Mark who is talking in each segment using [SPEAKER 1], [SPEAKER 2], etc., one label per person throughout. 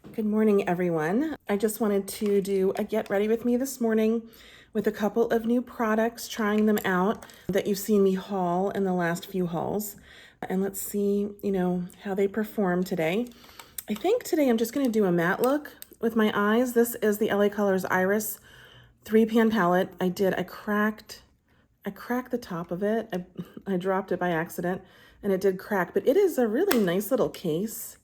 [SPEAKER 1] Good morning, everyone. I just wanted to do a get ready with me this morning with a couple of new products, trying them out that you've seen me haul in the last few hauls. And let's see, how they perform today. I think today I'm just going to do a matte look with my eyes. This is the LA Colors Iris 3-pan palette. I cracked the top of it. I dropped it by accident and it did crack, but it is a really nice little case.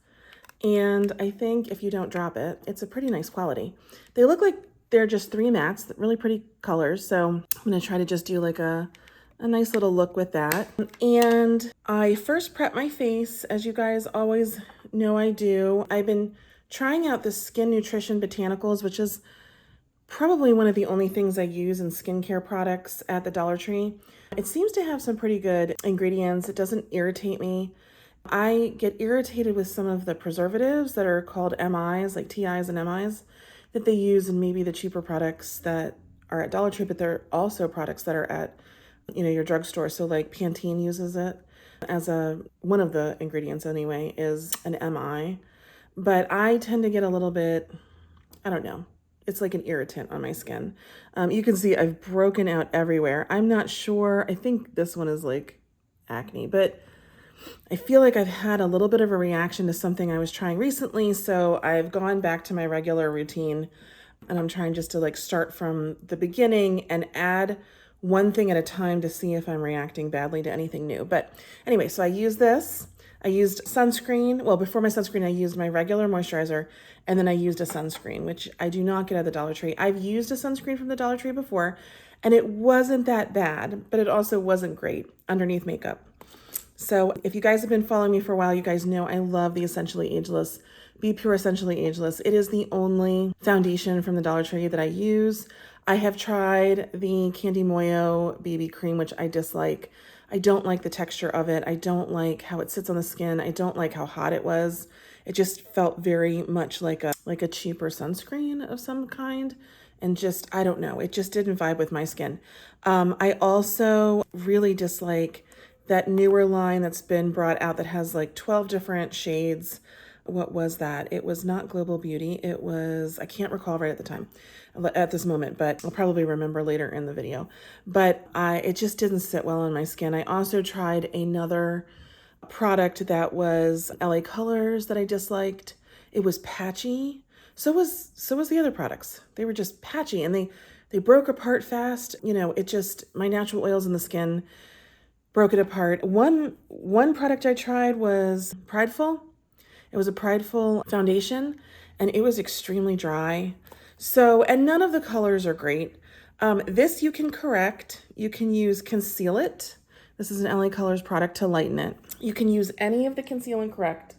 [SPEAKER 1] And I think if you don't drop it, it's a pretty nice quality. They look like they're just 3 mattes, really pretty colors. So I'm gonna try to just do like a nice little look with that. And I first prep my face, as you guys always know I do. I've been trying out the Skin Nutrition Botanicals, which is probably one of the only things I use in skincare products at the Dollar Tree. It seems to have some pretty good ingredients. It doesn't irritate me. I get irritated with some of the preservatives that are called MIs, like TIs and MIs, that they use in maybe the cheaper products that are at Dollar Tree, but they're also products that are at, your drugstore. So like Pantene uses it as one of the ingredients anyway, is an MI. But I tend to get a little bit, I don't know, it's like an irritant on my skin. You can see I've broken out everywhere. I'm not sure. I think this one is like acne, but I feel like I've had a little bit of a reaction to something I was trying recently, so I've gone back to my regular routine, and I'm trying just to like start from the beginning and add one thing at a time to see if I'm reacting badly to anything new. But anyway, so I used this. I used sunscreen. Well, before my sunscreen, I used my regular moisturizer, and then I used a sunscreen, which I do not get at the Dollar Tree. I've used a sunscreen from the Dollar Tree before, and it wasn't that bad, but it also wasn't great underneath makeup. So if you guys have been following me for a while, you guys know I love the Essentially Ageless, Be Pure Essentially Ageless. It is the only foundation from the Dollar Tree that I use. I have tried the Candy Moyo BB cream, which I dislike. I don't like the texture of it. I don't like how it sits on the skin. I don't like how hot it was. It just felt very much like a cheaper sunscreen of some kind. And just, I don't know, it just didn't vibe with my skin. I also really dislike that newer line that's been brought out that has like 12 different shades. What was that? It was not Global Beauty. It was, I can't recall right at this moment, but I'll probably remember later in the video. But it just didn't sit well on my skin. I also tried another product that was LA Colors that I disliked. It was patchy. So was the other products. They were just patchy, and they broke apart fast. It just, my natural oils in the skin broke it apart. One product I tried was Prideful. It was a Prideful foundation, and it was extremely dry. So, and none of the colors are great. This you can correct. You can use Conceal It. This is an LA Colors product to lighten it. You can use any of the Conceal and Correct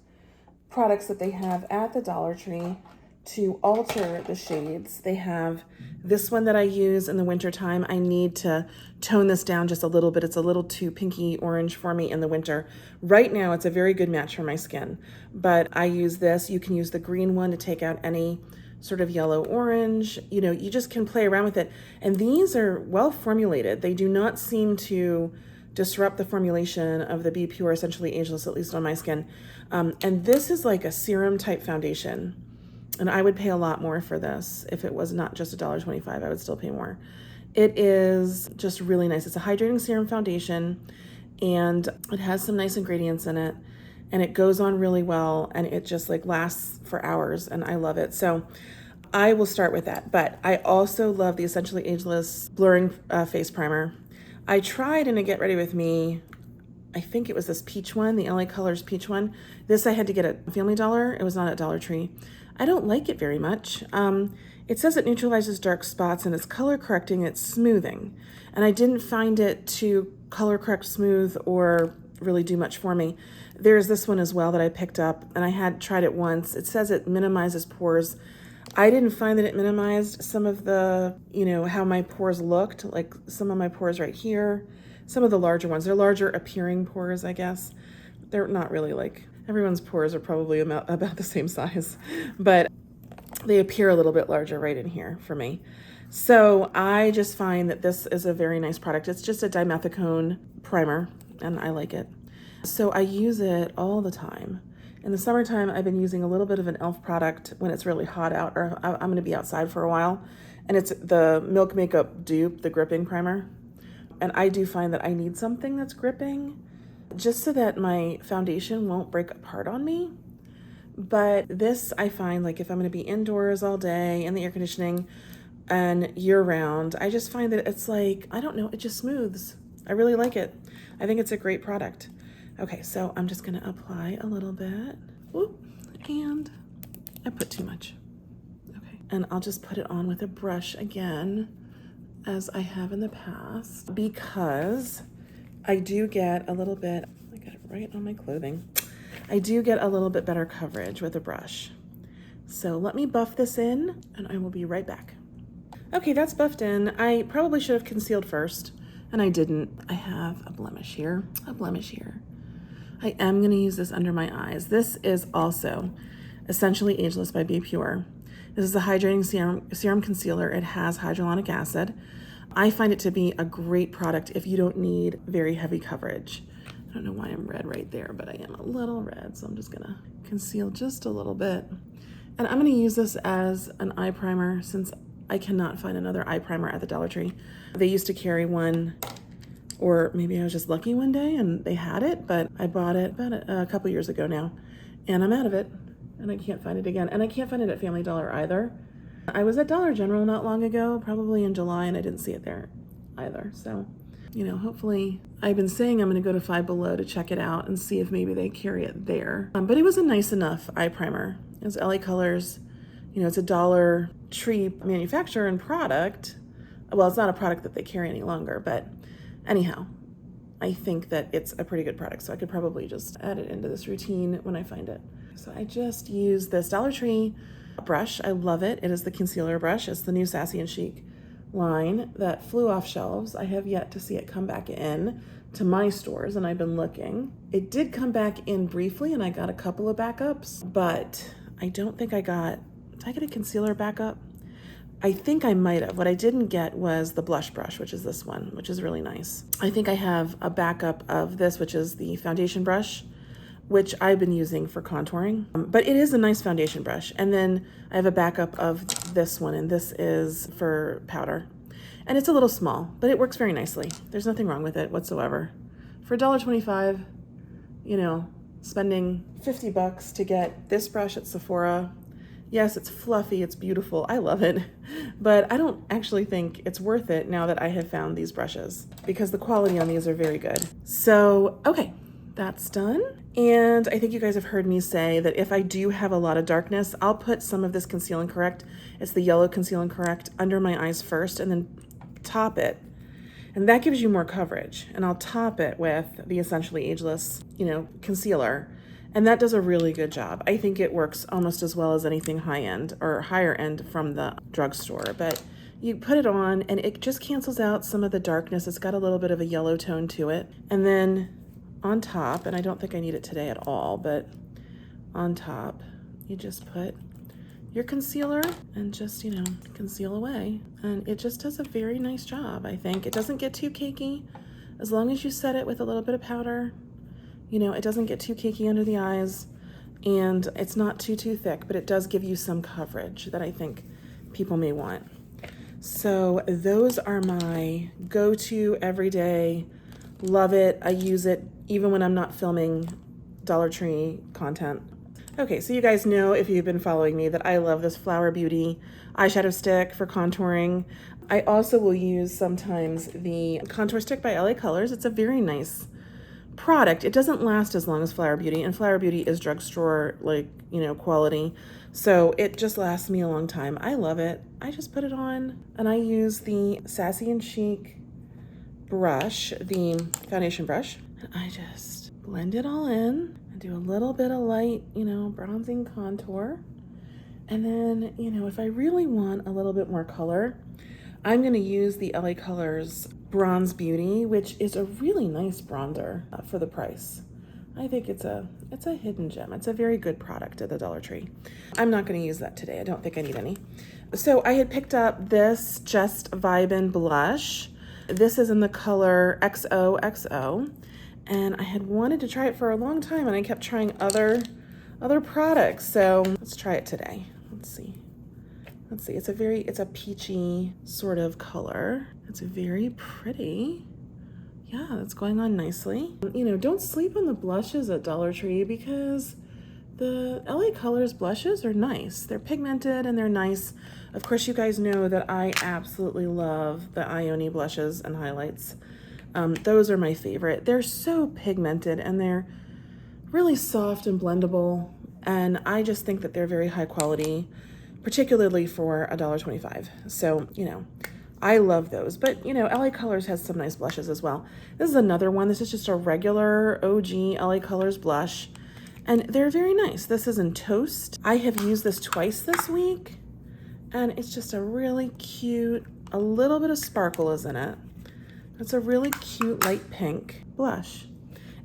[SPEAKER 1] products that they have at the Dollar Tree to alter the shades. They have this one that I use in the wintertime. I need to tone this down just a little bit. It's a little too pinky orange for me in the winter. Right now, it's a very good match for my skin, but I use this. You can use the green one to take out any sort of yellow orange. You just can play around with it. And these are well formulated. They do not seem to disrupt the formulation of the Be Pure Essentially Ageless, at least on my skin. And this is like a serum type foundation. And I would pay a lot more for this. If it was not just $1.25, I would still pay more. It is just really nice. It's a hydrating serum foundation, and it has some nice ingredients in it, and it goes on really well, and it just like lasts for hours, and I love it. So I will start with that. But I also love the Essentially Ageless Blurring Face Primer. I tried in a Get Ready With Me, I think it was this peach one, the LA Colors peach one. This I had to get at Family Dollar. It was not at Dollar Tree. I don't like it very much. It says it neutralizes dark spots and it's color correcting, it's smoothing. And I didn't find it to color correct, smooth, or really do much for me. There's this one as well that I picked up, and I had tried it once. It says it minimizes pores. I didn't find that it minimized some of the, how my pores looked, like some of my pores right here. Some of the larger ones, they're larger appearing pores, I guess. They're not really like, everyone's pores are probably about the same size, but they appear a little bit larger right in here for me. So I just find that this is a very nice product. It's just a dimethicone primer, and I like it. So I use it all the time. In the summertime, I've been using a little bit of an e.l.f. product when it's really hot out or I'm going to be outside for a while. And it's the Milk Makeup Dupe, the gripping primer. And I do find that I need something that's gripping just so that my foundation won't break apart on me. But this, I find, like if I'm going to be indoors all day in the air conditioning and year round, I just find that it's like, I don't know, it just smooths. I really like it. I think it's a great product. Okay, so I'm just going to apply a little bit. Whoop, and I put too much. Okay, and I'll just put it on with a brush again, as I have in the past, because I do get a little bit, I got it right on my clothing. I do get a little bit better coverage with a brush. So let me buff this in and I will be right back. Okay, that's buffed in. I probably should have concealed first and I didn't. I have a blemish here, I am gonna use this under my eyes. This is also Essentially Ageless by Be Pure. This is a hydrating serum concealer. It has hyaluronic acid. I find it to be a great product if you don't need very heavy coverage. I don't know why I'm red right there, but I am a little red, so I'm just gonna conceal just a little bit. And I'm gonna use this as an eye primer since I cannot find another eye primer at the Dollar Tree. They used to carry one, or maybe I was just lucky one day and they had it, but I bought it about a couple years ago now, and I'm out of it, and I can't find it again. And I can't find it at Family Dollar either. I was at Dollar General not long ago, probably in July, and I didn't see it there either. So, you know, hopefully, I've been saying I'm going to go to Five Below to check it out and see if maybe they carry it there. But it was a nice enough eye primer. It was LA Colors. You know, it's a Dollar Tree manufacturer and product. Well, it's not a product that they carry any longer, but anyhow, I think that it's a pretty good product. So I could probably just add it into this routine when I find it. So I just use this Dollar Tree brush. I love it. It is the concealer brush. It's the new Sassy and Chic line that flew off shelves. I have yet to see it come back in to my stores, and I've been looking. It did come back in briefly, and I got a couple of backups, but I don't think did I get a concealer backup? I think I might have. What I didn't get was the blush brush, which is this one, which is really nice. I think I have a backup of this, which is the foundation brush, which I've been using for contouring, but it is a nice foundation brush. And then I have a backup of this one, and this is for powder. And it's a little small, but it works very nicely. There's nothing wrong with it whatsoever. For $1.25, you know, spending 50 bucks to get this brush at Sephora. Yes, it's fluffy, it's beautiful, I love it, but I don't actually think it's worth it now that I have found these brushes because the quality on these are very good. So, okay, that's done. And I think you guys have heard me say that if I do have a lot of darkness, I'll put some of this Conceal and Correct, it's the yellow Conceal and Correct, under my eyes first and then top it. And that gives you more coverage. And I'll top it with the Essentially Ageless, you know, concealer. And that does a really good job. I think it works almost as well as anything high-end or higher end from the drugstore. But you put it on and it just cancels out some of the darkness. It's got a little bit of a yellow tone to it. And then on top, and I don't think I need it today at all, but on top, you just put your concealer and just, you know, conceal away. And it just does a very nice job, I think. It doesn't get too cakey. As long as you set it with a little bit of powder, you know, it doesn't get too cakey under the eyes, and it's not too thick, but it does give you some coverage that I think people may want. So those are my go-to everyday, love it. I use it even when I'm not filming Dollar Tree content. Okay, so you guys know, if you've been following me, that I love this Flower Beauty eyeshadow stick for contouring. I also will use sometimes the contour stick by LA Colors. It's a very nice product. It doesn't last as long as Flower Beauty, and Flower Beauty is drugstore, like, you know, quality. So it just lasts me a long time. I love it. I just put it on and I use the Sassy and Chic brush, the foundation brush, and I just blend it all in and do a little bit of light, you know, bronzing contour. And then, you know, if I really want a little bit more color, I'm going to use the LA Colors Bronze Beauty, which is a really nice bronzer for the price. I think it's a hidden gem. It's a very good product at the Dollar Tree. I'm not going to use that today. I don't think I need any. So I had picked up this Just Vibin' blush. This is in the color XOXO, and I had wanted to try it for a long time, and I kept trying other other products. So let's try it today. Let's see. It's a peachy sort of color. It's very pretty. Yeah, it's going on nicely. You know, don't sleep on the blushes at Dollar Tree because the LA Colors blushes are nice. They're pigmented and they're nice. Of course, you guys know that I absolutely love the Ioni blushes and highlights. Those are my favorite. They're so pigmented and they're really soft and blendable. And I just think that they're very high quality, particularly for $1.25. So, you know, I love those. But, you know, LA Colors has some nice blushes as well. This is another one. This is just a regular OG LA Colors blush. And they're very nice. This is in Toast. I have used this twice this week. And it's just a really cute, a little bit of sparkle is in it. It's a really cute light pink blush.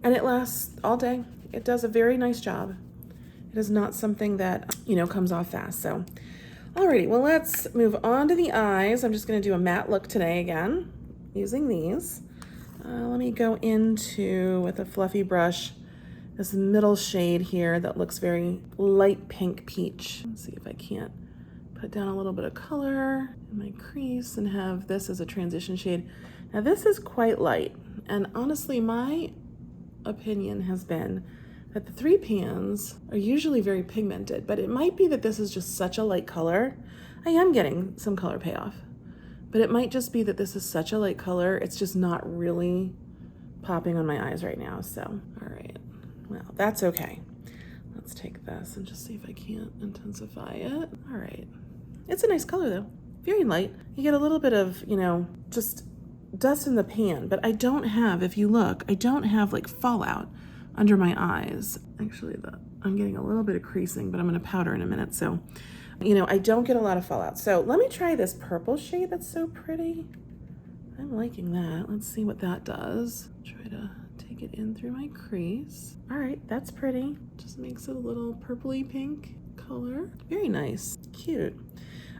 [SPEAKER 1] And it lasts all day. It does a very nice job. It is not something that, you know, comes off fast. So, alrighty, well, let's move on to the eyes. I'm just gonna do a matte look today again, using these. Let me go into, with a fluffy brush, this middle shade here that looks very light pink peach. Let's see if I can't put down a little bit of color in my crease and have this as a transition shade. Now this is quite light, and honestly, my opinion has been that the 3 pans are usually very pigmented, but it might be that this is just such a light color. I am getting some color payoff, but it might just be that this is such a light color, it's just not really popping on my eyes right now. So, all right, well, that's okay. Let's take this and just see if I can't intensify it. All right, it's a nice color though, very light. You get a little bit of, you know, just dust in the pan, but I don't have, if you look, I don't have like fallout under my eyes. Actually, I'm getting a little bit of creasing, but I'm gonna powder in a minute. So, you know, I don't get a lot of fallout. So let me try this purple shade that's so pretty. I'm liking that. Let's see what that does. Try to take it in through my crease. All right, that's pretty. Just makes it a little purpley pink color. Very nice, cute.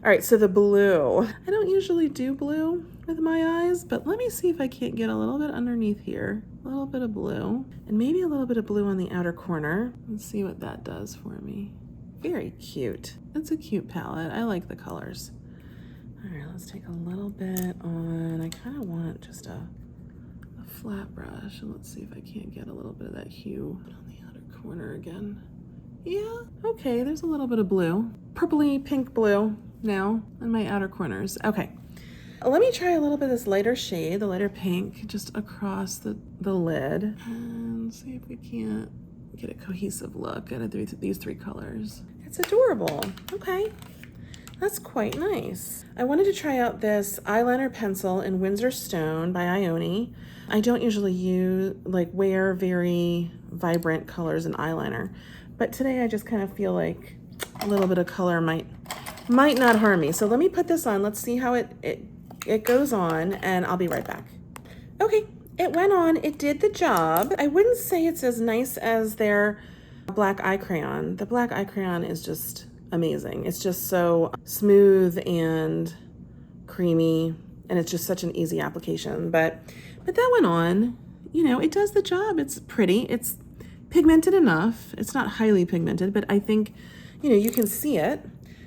[SPEAKER 1] All right, so the blue. I don't usually do blue with my eyes, but let me see if I can't get a little bit underneath here. A little bit of blue, and maybe a little bit of blue on the outer corner. Let's see what that does for me. Very cute. It's a cute palette. I like the colors. All right, let's take a little bit on, I kind of want just a flat brush, and let's see if I can't get a little bit of that hue on the outer corner again. Yeah, okay, there's a little bit of blue. Purpley pink blue now in my outer corners. Okay, let me try a little bit of this lighter shade, the lighter pink, just across the lid, and see if we can't get a cohesive look out of these 3 colors. It's adorable. Okay, that's quite nice. I wanted to try out this eyeliner pencil in Windsor Stone by Ioni. I don't usually wear very vibrant colors in eyeliner, but today I just kind of feel like a little bit of color might not harm me. So let me put this on. Let's see how it goes on, and I'll be right back. Okay, it went on. It did the job. I wouldn't say it's as nice as their black eye crayon. The black eye crayon is just amazing. It's just so smooth and creamy, and it's just such an easy application. But that went on. You know, it does the job. It's pretty. It's pigmented enough. It's not highly pigmented, but I think, you know, you can see it.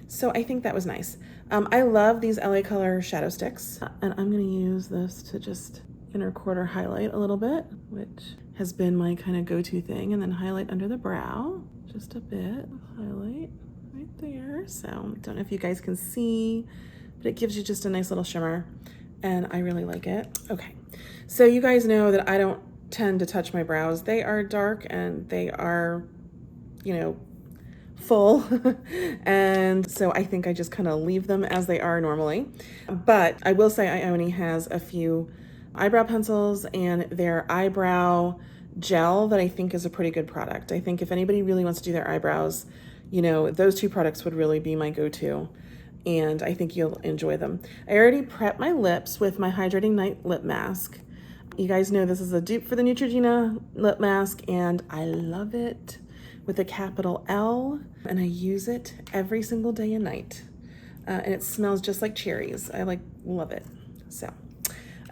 [SPEAKER 1] So I think that was nice. I love these LA Color shadow sticks, and I'm gonna use this to just inner quarter highlight a little bit, which has been my kind of go-to thing, and then highlight under the brow, just a bit of highlight right there. So I don't know if you guys can see, but it gives you just a nice little shimmer, and I really like it. Okay, so you guys know that I don't tend to touch my brows. They are dark and they are, you know, full, and so I think I just kind of leave them as they are normally. But I will say Ioni has a few eyebrow pencils and their eyebrow gel that I think is a pretty good product. I think if anybody really wants to do their eyebrows, you know, those 2 products would really be my go-to, and I think you'll enjoy them. I already prepped my lips with my Hydrating Night Lip Mask. You guys know this is a dupe for the Neutrogena lip mask, and I love it, with a capital L, and I use it every single day and night. And it smells just like cherries. I love it. So,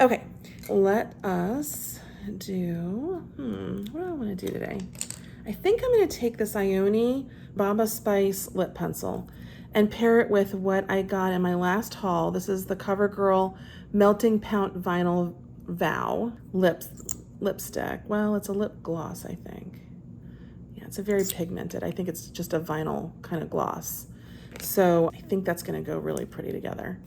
[SPEAKER 1] okay, let us do, what do I want to do today? I think I'm gonna take this Ione Baba Spice lip pencil and pair it with what I got in my last haul. This is the CoverGirl Melting Pout Vinyl Vow lipstick. Well, it's a lip gloss, I think. Yeah, it's a very pigmented. I think it's just a vinyl kind of gloss. So I think that's gonna go really pretty together.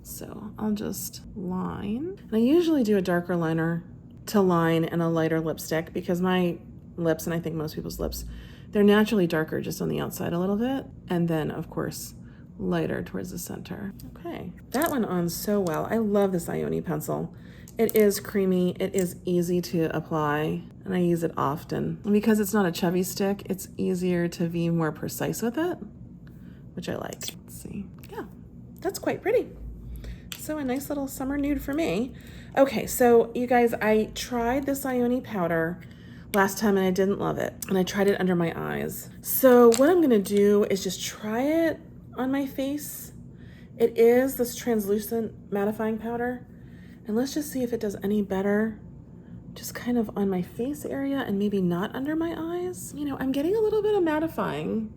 [SPEAKER 1] So I'll just line. And I usually do a darker liner to line and a lighter lipstick because my lips, and I think most people's lips, they're naturally darker just on the outside a little bit. And then of course, lighter towards the center. Okay, that went on so well. I love this Ione pencil. It is creamy, it is easy to apply, and I use it often. And because it's not a chubby stick, it's easier to be more precise with it, which I like. Let's see, yeah, that's quite pretty. So a nice little summer nude for me. Okay, so you guys, I tried this Ione powder last time and I didn't love it. And I tried it under my eyes. So what I'm gonna do is just try it on my face. It is this translucent mattifying powder. And let's just see if it does any better just kind of on my face area and maybe not under my eyes. You know, I'm getting a little bit of mattifying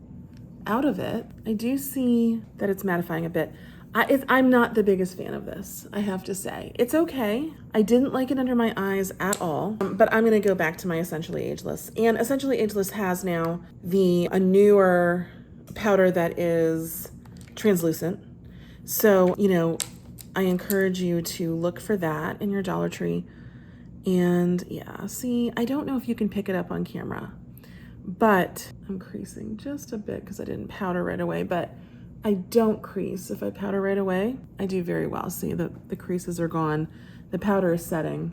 [SPEAKER 1] out of it. I do see that it's mattifying a bit. I'm not the biggest fan of this, I have to say. It's okay. I didn't like it under my eyes at all, but I'm gonna go back to my Essentially Ageless. And Essentially Ageless has now a newer powder that is translucent. So, you know, I encourage you to look for that in your Dollar Tree. And yeah, see, I don't know if you can pick it up on camera, but I'm creasing just a bit because I didn't powder right away, but I don't crease if I powder right away. I do very well. See, the creases are gone. The powder is setting.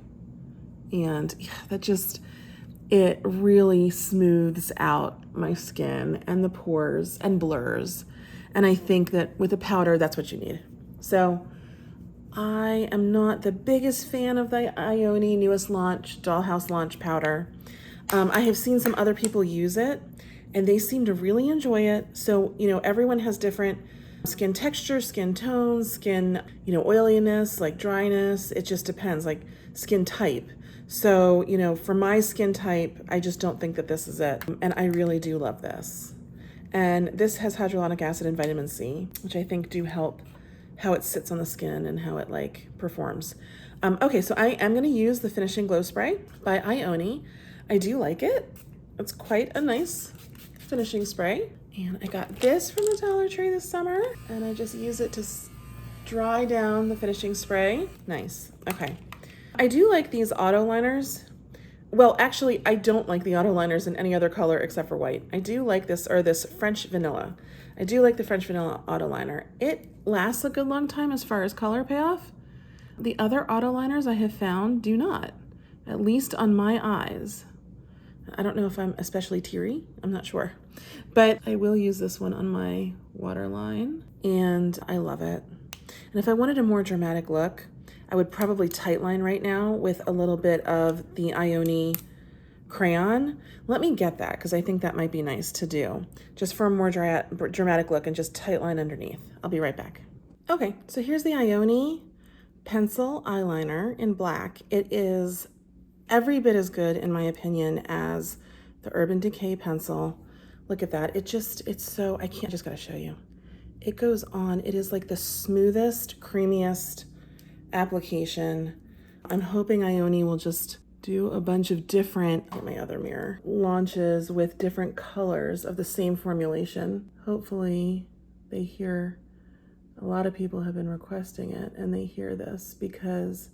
[SPEAKER 1] And yeah, it really smooths out my skin and the pores and blurs. And I think that with a powder, that's what you need. So I am not the biggest fan of the Ione newest launch, Dollhouse launch powder. I have seen some other people use it and they seem to really enjoy it. So, you know, everyone has different skin texture, skin tones, skin, you know, oiliness, like dryness. It just depends, like skin type. So, you know, for my skin type, I just don't think that this is it. And I really do love this. And this has hyaluronic acid and vitamin C, which I think do help how it sits on the skin and how it like performs. Okay, so I am gonna use the Finishing Glow Spray by Ione. I do like it. It's quite a nice finishing spray. And I got this from the Dollar Tree this summer and I just use it to dry down the finishing spray. Nice, okay. I do like these auto liners. Well, actually, I don't like the auto liners in any other color except for white. I do like this French Vanilla. I do like the French Vanilla auto liner. It lasts a good long time as far as color payoff. The other auto liners I have found do not, at least on my eyes. I don't know if I'm especially teary, I'm not sure. But I will use this one on my waterline and I love it. And if I wanted a more dramatic look, I would probably tightline right now with a little bit of the Ione crayon. Let me get that because I think that might be nice to do just for a more dramatic look and just tightline underneath. I'll be right back. Okay, so here's the Ione pencil eyeliner in black. It is every bit as good in my opinion as the Urban Decay pencil. Look at that. It's so, I just gotta show you. It goes on, it is like the smoothest, creamiest application. I'm hoping Ione will just do a bunch of different, oh, my other mirror, launches with different colors of the same formulation. Hopefully they hear, a lot of people have been requesting it and they hear this because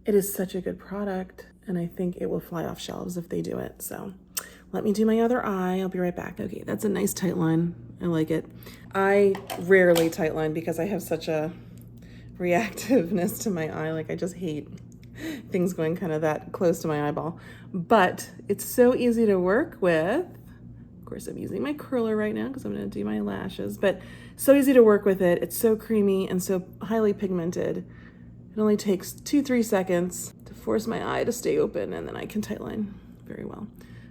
[SPEAKER 1] it is such a good product and I think it will fly off shelves if they do it. So let me do my other eye. I'll be right back. Okay, that's a nice tight line. I like it. I rarely tight line because I have such a reactiveness to my eye. Like I just hate things going kind of that close to my eyeball. But it's so easy to work with. Of course, I'm using my curler right now because I'm going to do my lashes. But so easy to work with it. It's so creamy and so highly pigmented. It only takes 2-3 seconds to force my eye to stay open and then I can tightline very well.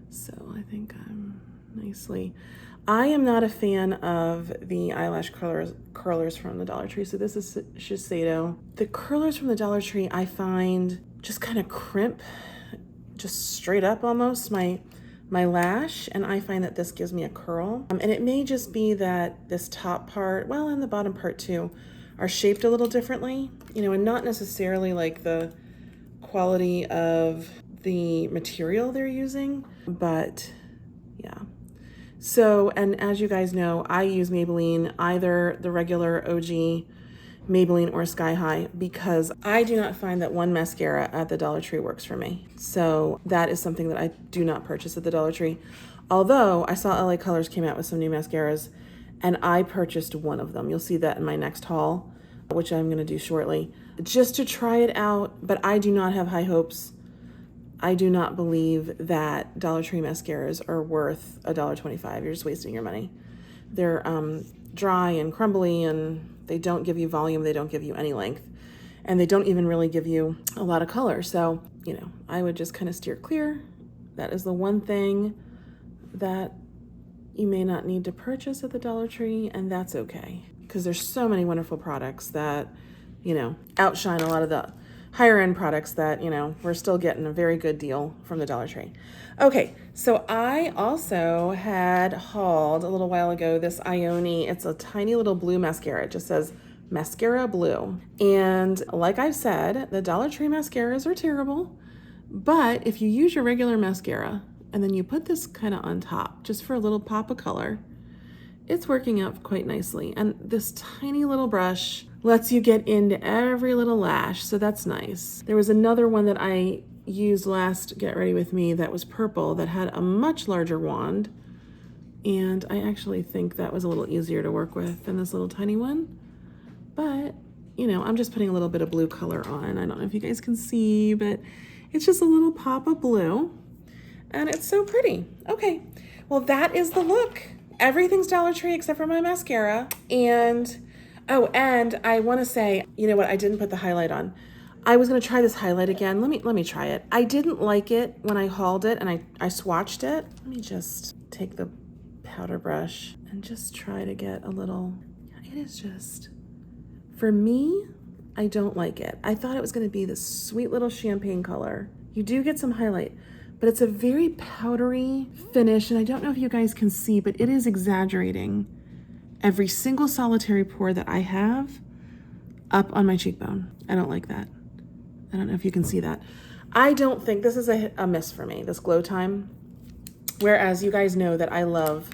[SPEAKER 1] So I think I'm nicely. I am not a fan of the eyelash curlers from the Dollar Tree. So this is Shiseido. The curlers from the Dollar Tree I find just kind of crimp, just straight up almost. My my lash, and I find that this gives me a curl. And it may just be that this top part, well, and the bottom part too, are shaped a little differently, you know, and not necessarily like the quality of the material they're using, but yeah. So, and as you guys know, I use Maybelline, either the regular OG Maybelline or Sky High, because I do not find that one mascara at the Dollar Tree works for me. So that is something that I do not purchase at the Dollar Tree. Although I saw LA Colors came out with some new mascaras and I purchased one of them. You'll see that in my next haul, which I'm gonna do shortly, just to try it out, but I do not have high hopes. I do not believe that Dollar Tree mascaras are worth $1.25. You're just wasting your money. They're dry and crumbly, and they don't give you volume, they don't give you any length, and they don't even really give you a lot of color. So, you know, I would just kind of steer clear. That is the one thing that you may not need to purchase at the Dollar Tree, and that's okay, because there's so many wonderful products that, you know, outshine a lot of the higher end products that, you know, we're still getting a very good deal from the Dollar Tree. Okay, so I also had hauled a little while ago this Ioni. It's a tiny little blue mascara. It just says mascara blue. And like I've said, the Dollar Tree mascaras are terrible, but if you use your regular mascara and then you put this kind of on top just for a little pop of color, it's working out quite nicely. And this tiny little brush lets you get into every little lash, so that's nice. There was another one that I used last Get Ready With Me that was purple that had a much larger wand, and I actually think that was a little easier to work with than this little tiny one. But, you know, I'm just putting a little bit of blue color on. I don't know if you guys can see, but it's just a little pop of blue, and it's so pretty. Okay, well, that is the look. Everything's Dollar Tree except for my mascara. And oh, and I want to say, you know what? I didn't put the highlight on. I was going to try this highlight again. Let me try it. I didn't like it when I hauled it and I swatched it. Let me just take the powder brush and just try to get a little. It is just, for me, I don't like it. I thought it was going to be this sweet little champagne color. You do get some highlight, but it's a very powdery finish, and I don't know if you guys can see, but it is exaggerating every single solitary pore that I have up on my cheekbone. I don't like that. I don't know if you can see that. I don't think this is a miss for me, this Glow Time. Whereas you guys know that I love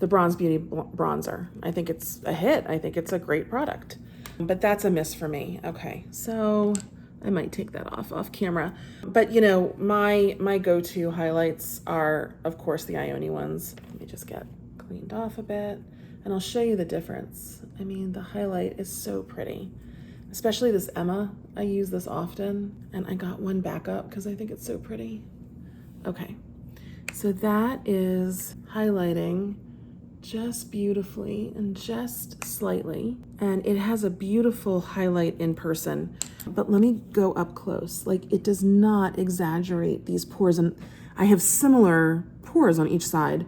[SPEAKER 1] the Bronze Beauty bronzer. I think it's a hit. I think it's a great product, but that's a miss for me. Okay, so I might take that off camera. But you know, my go-to highlights are, of course, the Ioni ones. Let me just get cleaned off a bit and I'll show you the difference. I mean, the highlight is so pretty, especially this Emma. I use this often, and I got one backup because I think it's so pretty. Okay, so that is highlighting just beautifully and just slightly, and it has a beautiful highlight in person. But let me go up close. Like, it does not exaggerate these pores, and I have similar pores on each side.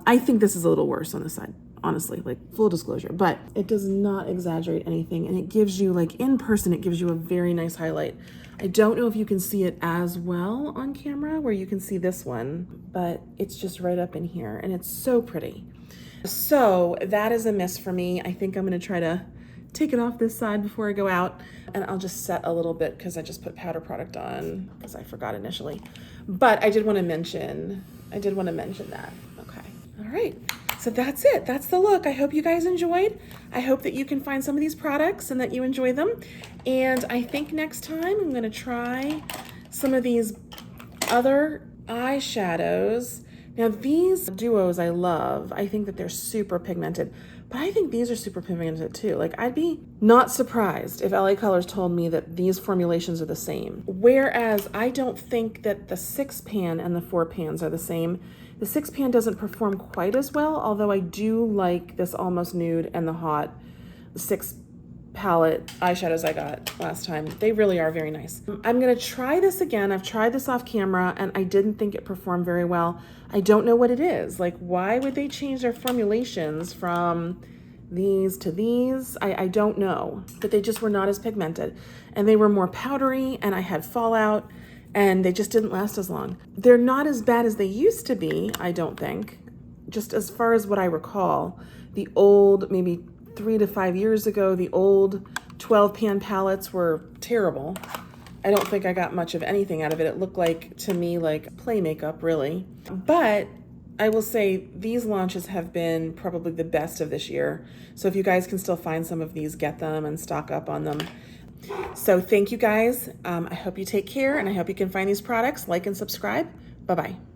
[SPEAKER 1] I think this is a little worse on this side, honestly, like full disclosure, but it does not exaggerate anything, and it gives you, like in person, it gives you a very nice highlight. I don't know if you can see it as well on camera where you can see this one, but it's just right up in here and it's so pretty. So that is a miss for me. I think I'm gonna try to take it off this side before I go out, and I'll just set a little bit because I just put powder product on because I forgot initially. But I did want to mention that. Okay. All right. So that's it. That's the look. I hope you guys enjoyed. I hope that you can find some of these products and that you enjoy them. And I think next time I'm going to try some of these other eyeshadows. Now these duos I love. I think that they're super pigmented, but I think these are super pigmented too. Like, I'd be not surprised if LA Colors told me that these formulations are the same. Whereas I don't think that the 6-pan and the 4-pans are the same. The 6-pan doesn't perform quite as well, although I do like this Almost Nude and the Hot 6 palette eyeshadows I got last time. They really are very nice. I'm gonna try this again. I've tried this off camera and I didn't think it performed very well. I don't know what it is. Like, why would they change their formulations from these to these? I don't know, but they just were not as pigmented and they were more powdery, and I had fallout, and they just didn't last as long. They're not as bad as they used to be, I don't think. Just as far as what I recall, the old, maybe 3 to 5 years ago, the old 12 pan palettes were terrible. I don't think I got much of anything out of it. It looked like, to me, like play makeup, really. But I will say these launches have been probably the best of this year. So if you guys can still find some of these, get them and stock up on them. So thank you guys. I hope you take care, and I hope you can find these products. Like and subscribe. Bye-bye.